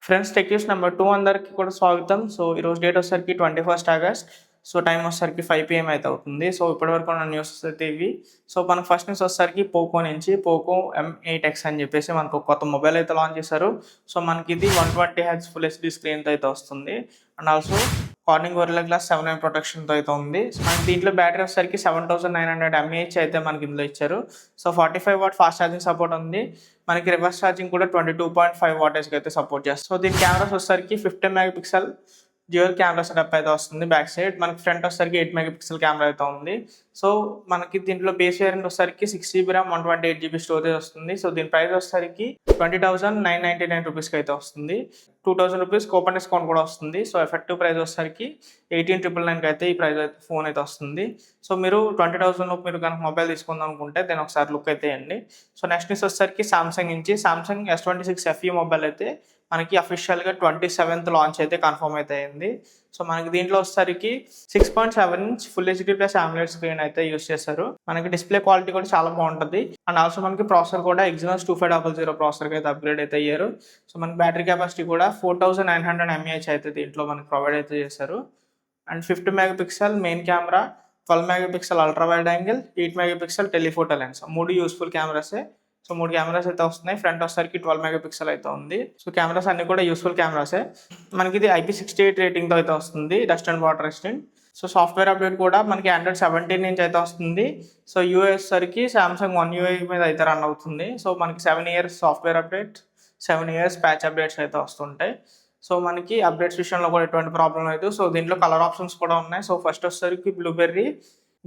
Friends tech news number 2 అందరికి కూడా స్వాగతం. సో ఈరోజు డేట్ వచ్చేసరికి 21 ఆగస్ట్. సో టైం వచ్చేసరికి 5 PM అయితే అవుతుంది. సో ఇప్పటివరకు ఉన్న న్యూస్ అయితే ఇవి. సో మనకు ఫస్ట్ న్యూస్ వచ్చేసరికి పోకో నుంచి పోకో M8X అని చెప్పేసి మనకు కొత్త మొబైల్ అయితే లాంచ్ చేశారు. సో మనకి ఇది 120Hz ఫుల్ HD స్క్రీన్తో అయితే వస్తుంది. And also Corning Gorilla glass 7 ప్రొటెక్షన్తో అయితే ఉంది. సో మనకి దీంట్లో బ్యాటరీ వచ్చేసరికి 7900 mAh అయితే మనకి ఇందులో ఇచ్చారు. So 45 watt fast charging support ఉంది. మనకి రివర్స్ ఛార్జింగ్ కూడా 22.5 వాటేజ్కి అయితే సపోర్ట్ చేస్తుంది. సో దీని కెమెరాస్ వచ్చేసరికి 15 మెగాపిక్సెల్ డ్యూయల్ కెమెరా సెటప్ అయితే వస్తుంది బ్యాక్ సైడ్. మనకి ఫ్రంట్ వచ్చేసరికి 8 మెగాపిక్సెల్ కెమెరా అయితే ఉంది. సో మనకి దీంట్లో బేస్ వేరియంట్ వచ్చేసరికి 6GB RAM 128GB స్టోరేజ్ వస్తుంది. సో దీని ప్రైస్ వచ్చేసరికి 20,999 రూపీస్కి అయితే వస్తుంది. 2000 రూపీస్ కూపన్ డిస్కౌంట్ కూడా వస్తుంది. సో ఎఫెక్టివ్ ప్రైస్ వచ్చేసరికి 18,999కి అయితే ఈ ప్రైస్ అయితే ఫోన్ అయితే వస్తుంది. సో మీరు 20,000 లోపు మీరు కనుక మొబైల్ తీసుకుందాం అనుకుంటే దాని ఒకసారి లుక్ అయితే వేయండి. సో నెక్స్ట్ న్యూస్ వచ్చేసరికి సామ్సంగ్ నుంచి సామ్సంగ్ S26 FE మొబైల్ అయితే మనకి అఫీషియల్గా 27th లాంచ్ అయితే కన్ఫర్మ్ అయితే అయింది. సో మనకి దీంట్లో వచ్చేసరికి 6.7 inch full HD plus AMOLED screen అయితే యూస్ చేశారు. మనకి డిస్ప్లే క్వాలిటీ కూడా చాలా బాగుంటుంది. అండ్ ఆల్సో మనకి ప్రాసెసర్ కూడా Exynos 2500 ప్రాసెసర్కి అయితే అప్గ్రేడ్ అయితే అయ్యారు. సో మనకి బ్యాటరీ కెపాసిటీ కూడా 4900 mAh అయితే దీంట్లో మనకి ప్రొవైడ్ అయితే చేశారు. And 50 megapixel main camera, 12 megapixel ultra wide angle, 8 megapixel telephoto lens, 3 useful కెమెరాసే. సో 3 కెమెరాస్ అయితే వస్తున్నాయి. ఫ్రంట్ వచ్చేసరికి 12 మెగాపిక్సెల్ అయితే ఉంది. సో కెమెరాస్ అన్ని కూడా యూస్ఫుల్ కెమెరాసే. మనకి ఇది IP68 రేటింగ్తో అయితే వస్తుంది, dust and water resistant. So software update కూడా మనకి Android 17 నుంచి అయితే వస్తుంది. సో యూఐ సరికి సామ్సంగ్ One UI మీద అయితే రన్ అవుతుంది. సో మనకి 7 years software update, 7 years patch updates అయితే వస్తుంటాయి. సో మనకి అప్డేట్స్ విషయంలో కూడా ఎటువంటి ప్రాబ్లం లేదు. సో దీంట్లో కలర్ ఆప్షన్స్ కూడా ఉన్నాయి. సో ఫస్ట్ వచ్చేసరికి బ్లూబెర్రీ,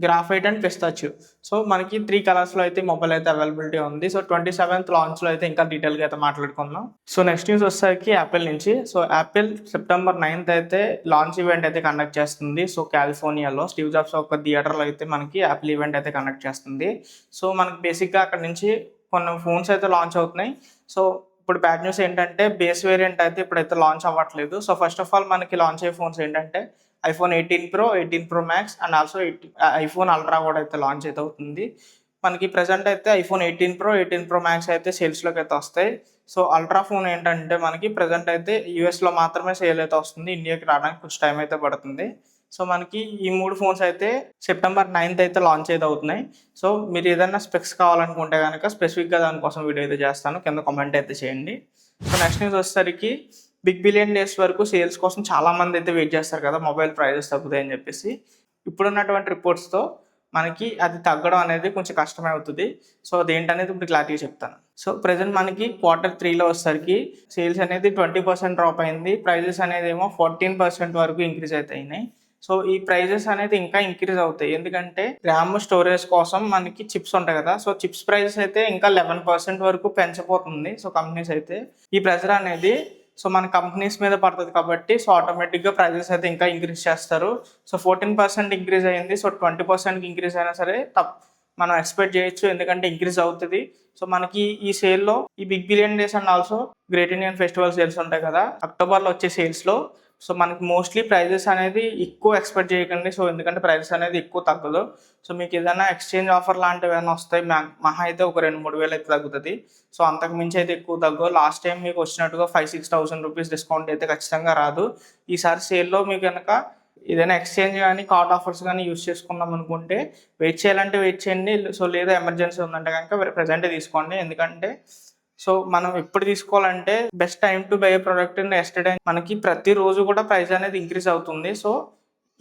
గ్రాఫైట్ అండ్ పిస్తాచియో. సో మనకి 3 కలర్స్లో అయితే మొబైల్ అయితే అవైలబిలిటీ ఉంది. సో 27th లాంచ్లో అయితే ఇంకా డీటెయిల్గా అయితే మాట్లాడుకుందాం. సో నెక్స్ట్ న్యూస్ వచ్చేసరికి యాపిల్ నుంచి. సో యాపిల్ September 9th అయితే లాంచ్ ఈవెంట్ అయితే కండక్ట్ చేస్తుంది. సో కాలిఫోర్నియాలో స్టీవ్ జాబ్స్ ఒక థియేటర్లో అయితే మనకి యాపిల్ ఈవెంట్ అయితే కండక్ట్ చేస్తుంది. సో మనకి బేసిక్గా అక్కడ నుంచి కొన్ని ఫోన్స్ అయితే లాంచ్ అవుతున్నాయి. సో ఇప్పుడు బ్యాడ్ న్యూస్ ఏంటంటే బేస్ వేరియంట్ అయితే ఇప్పుడైతే లాంచ్ అవ్వట్లేదు. సో ఫస్ట్ ఆఫ్ ఆల్ మనకి లాంచ్ అయ్యే ఫోన్స్ ఏంటంటే iPhone 18 Pro, 18 Pro Max and also iPhone Ultra కూడా అయితే లాంచ్ అయితే అవుతుంది. మనకి ప్రజెంట్ అయితే iPhone 18 Pro, 18 Pro Max అయితే సేల్స్లోకి అయితే వస్తాయి. సో అల్ట్రా ఫోన్ ఏంటంటే మనకి ప్రజెంట్ అయితే యూఎస్లో మాత్రమే సేల్ అయితే వస్తుంది. ఇండియాకి రావడానికి కొంచెం టైం అయితే పడుతుంది. సో మనకి ఈ 3 ఫోన్స్ అయితే September 9th అయితే లాంచ్ అయితే అవుతున్నాయి. సో మీరు ఏదైనా స్పెక్స్ కావాలనుకుంటే కనుక స్పెసిఫిక్గా దానికోసం వీడియో అయితే చేస్తాను, కింద కామెంట్ అయితే చేయండి. సో నెక్స్ట్ న్యూస్ వచ్చేసరికి బిగ్ బిలియన్ డేస్ వరకు సేల్స్ కోసం చాలామంది అయితే వెయిట్ చేస్తారు కదా, మొబైల్ ప్రైజెస్ తగ్గుతాయి అని చెప్పేసి. ఇప్పుడున్నటువంటి రిపోర్ట్స్తో మనకి అది తగ్గడం అనేది కొంచెం కష్టమే అవుతుంది. సో అదేంటనేది ఇప్పుడు క్లారిటీగా చెప్తాను. సో ప్రజెంట్ మనకి Q3లో వచ్చేసరికి సేల్స్ అనేది 20% డ్రాప్ అయింది. ప్రైజెస్ అనేది ఏమో 14% వరకు ఇంక్రీజ్ అయితే అయినాయి. సో ఈ ప్రైజెస్ అనేది ఇంకా ఇంక్రీజ్ అవుతాయి, ఎందుకంటే ర్యామ్ స్టోరేజ్ కోసం మనకి చిప్స్ ఉంటాయి కదా. సో చిప్స్ ప్రైజెస్ అయితే ఇంకా 11% వరకు పెంచబోతుంది. సో కంపెనీస్ అయితే ఈ ప్రెజర్ అనేది సో మన కంపెనీస్ మీద పడుతుంది కాబట్టి సో ఆటోమేటిక్గా ప్రైజెస్ అయితే ఇంకా ఇంక్రీజ్ చేస్తారు. సో 14% ఇంక్రీజ్ అయ్యింది. సో 20% ఇంక్రీజ్ అయినా సరే మనం ఎక్స్పెక్ట్ చేయొచ్చు, ఎందుకంటే ఇంక్రీజ్ అవుతుంది. సో మనకి ఈ సేల్లో ఈ Big Billion Days and also Great Indian Festival sales ఉంటాయి కదా, అక్టోబర్లో వచ్చే సేల్స్లో సో మనకి మోస్ట్లీ ప్రైజెస్ అనేది ఎక్కువ ఎక్స్పెక్ట్ చేయకండి. సో ఎందుకంటే ప్రైజెస్ అనేది ఎక్కువ తగ్గదు. సో మీకు ఏదైనా ఎక్స్చేంజ్ ఆఫర్ లాంటివి ఏమైనా వస్తాయి, మహా అయితే ఒక 2-3 వేలు అయితే తగ్గుతుంది. సో అంతకు మించి అయితే ఎక్కువ తగ్గదు. లాస్ట్ టైం మీకు వచ్చినట్టుగా 5,000-6,000 రూపీస్ డిస్కౌంట్ అయితే ఖచ్చితంగా రాదు. ఈసారి సేల్లో మీకు కనుక ఏదైనా ఎక్స్చేంజ్ కానీ కార్డ్ ఆఫర్స్ కానీ యూజ్ చేసుకుందాం అనుకుంటే వెయిట్ చేయాలంటే వెయిట్ చేయండి. సో లేదా ఎమర్జెన్సీ ఉందంటే కనుక ప్రజెంటే తీసుకోండి, ఎందుకంటే సో మనం ఎప్పుడు తీసుకోవాలంటే best time to buy product yesterday. మనకి ప్రతిరోజు కూడా ప్రైస్ అనేది ఇంక్రీజ్ అవుతుంది. సో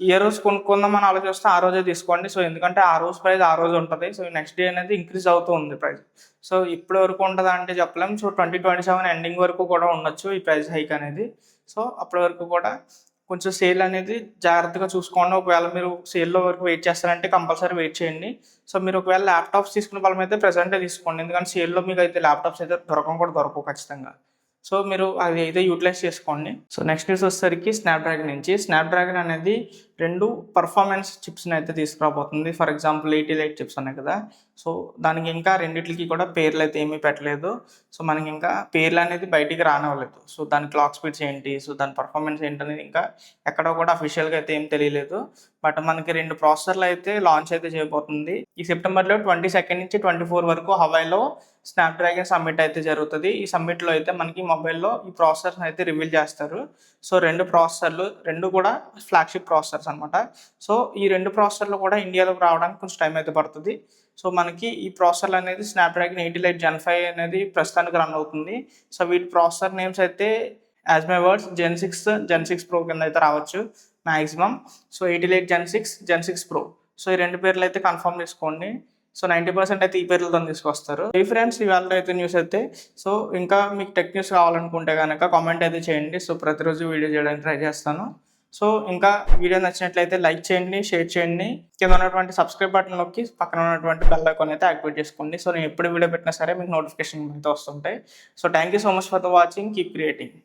ఏ రోజు కొనుక్కుందాం అని ఆలోచిస్తే ఆ రోజే తీసుకోండి. సో ఎందుకంటే ఆ రోజు ప్రైస్ ఆ రోజు ఉంటుంది. సో నెక్స్ట్ డే అనేది ఇంక్రీజ్ అవుతూ ఉంది ప్రైస్. సో ఇప్పటి వరకు ఉంటుందా అంటే చెప్పలేం. సో 2027 ఎండింగ్ వరకు కూడా ఉండొచ్చు ఈ ప్రైస్ హైక్ అనేది. సో అప్పటి వరకు కూడా కొంచెం సేల్ అనేది జాగ్రత్తగా చూసుకోండి. ఒకవేళ మీరు సేల్లో వరకు వెయిట్ చేస్తారంటే కంపల్సరీ వెయిట్ చేయండి. సో మీరు ఒకవేళ ల్యాప్టాప్స్ తీసుకున్న వాళ్ళం అయితే ప్రెజెంటే తీసుకోండి, ఎందుకంటే సేల్లో మీకు అయితే ల్యాప్టాప్స్ అయితే దొరకవు ఖచ్చితంగా. సో మీరు అది అయితే యూటిలైజ్ చేసుకోండి. సో నెక్స్ట్ న్యూస్ వచ్చేసరికి స్నాప్డ్రాగన్ నుంచి. స్నాప్డ్రాగన్ అనేది 2 పర్ఫార్మెన్స్ చిప్స్ని అయితే తీసుకురాబోతుంది. ఫర్ ఎగ్జాంపుల్ 88 చిప్స్ ఉన్నాయి కదా, సో దానికి ఇంకా రెండిట్లకి కూడా పేర్లు అయితే ఏమీ పెట్టలేదు. సో మనకి ఇంకా పేర్లు అనేది బయటికి రానివ్వలేదు. సో దాని క్లాక్ స్పీడ్స్ ఏంటి, సో దాని పర్ఫార్మెన్స్ ఏంటనేది ఇంకా ఎక్కడ కూడా అఫీషియల్‌గా అయితే ఏం తెలియలేదు. బట్ మనకి 2 ప్రాసెసర్‌లు అయితే లాంచ్ అయితే చేయబోతుంది. ఈ సెప్టెంబర్‌లో 22 నుంచి 24 వరకు హవాయిలో స్నాప్‌డ్రాగన్ సమ్మిట్ అయితే జరుగుతది. ఈ సమ్మిట్‌లో అయితే మనకి మొబైల్‌లో ఈ ప్రాసెసర్స్‌ని అయితే రివీల్ చేస్తారు. సో 2 ప్రాసెసర్లు 2 కూడా ఫ్లాగ్‌షిప్ ప్రాసెసర్స్ అనమాట. సో ఈ 2 ప్రాసెసర్లు కూడా ఇండియాలోకి రావడానికి కొంచెం టైం అయితే పడుతది. సో మనకి ఈ ప్రాసెసర్లు అనేది స్నాప్‌డ్రాగన్ 80 లైట్ జెన్ 5 అనేది ప్రస్తుతానికి రన్ అవుతుంది. సో వీటి ప్రాసెసర్ నేమ్స్ అయితే as my words gen 6 pro కింద అయితే రావచ్చు maximum. So 80 lite gen 6 pro. So ఈ 2 పేర్లు అయితే కన్ఫర్మ్ చేసుకోండి. సో 90% అయితే ఈ పేర్లతో తీసుకొస్తారు. ఈ ఫ్రెండ్స్ ఇవాళ అయితే న్యూస్ అయితే. సో ఇంకా మీకు టెక్ న్యూస్ కావాలనుకుంటే కనుక కామెంట్ అయితే చేయండి. సో ప్రతిరోజు వీడియో చేయడానికి ట్రై చేస్తాను. సో ఇంకా వీడియో నచ్చినట్లయితే లైక్ చేయండి, షేర్ చేయండి. కింద ఉన్నటువంటి సబ్స్క్రైబ్ బటన్ నొక్కి పక్కన ఉన్నటువంటి బెల్ ఐకాన్ అయితే యాక్టివేట్ చేసుకోండి. సో నేను ఎప్పుడు వీడియో పెట్టినా సరే మీకు నోటిఫికేషన్ అయితే వస్తుంటాయి. So thank you so much for the watching. Keep creating.